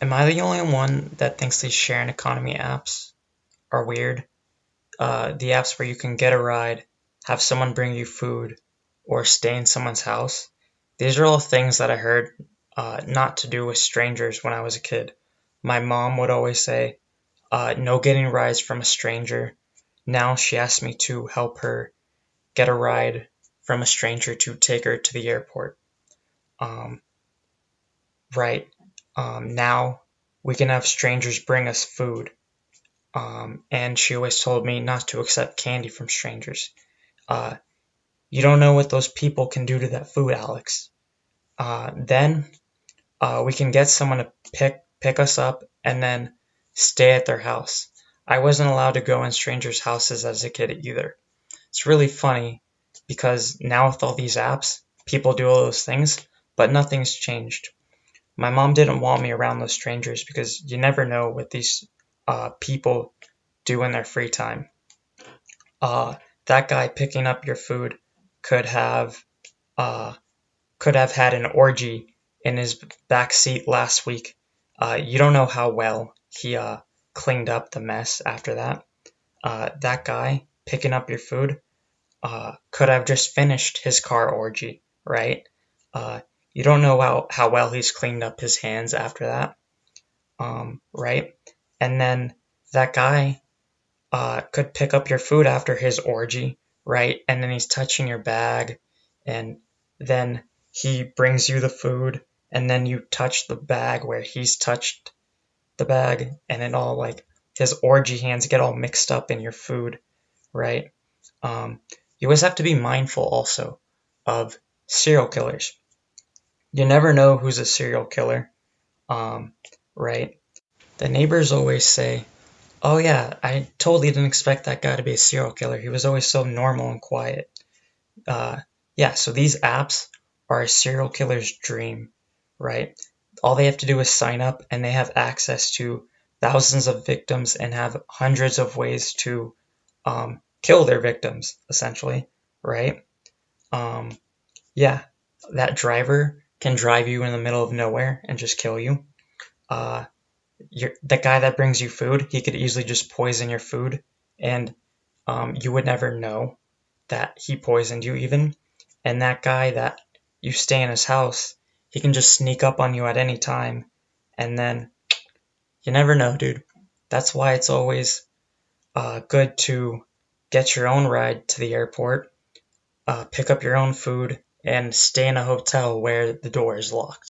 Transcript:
Am I the only one that thinks these sharing economy apps are weird? The apps where you can get a ride, have someone bring you food, or stay in someone's house. These are all things that I heard not to do with strangers when I was a kid. My mom would always say, no getting rides from a stranger. Now she asks me to help her get a ride from a stranger to take her to the airport. Um, right. Now we can have strangers bring us food. And she always told me not to accept candy from strangers. Uh, you don't know what those people can do to that food, Alex. Then we can get someone to pick us up and then stay at their house. I wasn't allowed to go in strangers' houses as a kid either. It's really funny because now with all these apps, people do all those things, but nothing's changed. My mom didn't want me around those strangers because you never know what these people do in their free time. Uh, that guy picking up your food could have uh, could have had an orgy in his back seat last week. You don't know how well he cleaned up the mess after that. That guy picking up your food could have just finished his car orgy, right? Uh, you don't know how well he's cleaned up his hands after that, right? And then that guy could pick up your food after his orgy, right? And then he's touching your bag, and then he brings you the food, and then you touch the bag where he's touched the bag, and it all like his orgy hands get all mixed up in your food, right? You always have to be mindful also of serial killers. You never know who's a serial killer, um, right? The neighbors always say, "Oh yeah, I totally didn't expect that guy to be a serial killer. He was always so normal and quiet." Uh, yeah, so these apps are a serial killer's dream, right? All they have to do is sign up and they have access to thousands of victims and have hundreds of ways to kill their victims, essentially, right? Um, yeah, that driver can drive you in the middle of nowhere and just kill you. Uh, the guy that brings you food, he could easily just poison your food, and you would never know that he poisoned you even. And that guy that you stay in his house, he can just sneak up on you at any time, and then you never know, dude. That's why it's always good to get your own ride to the airport, pick up your own food, and stay in a hotel where the door is locked.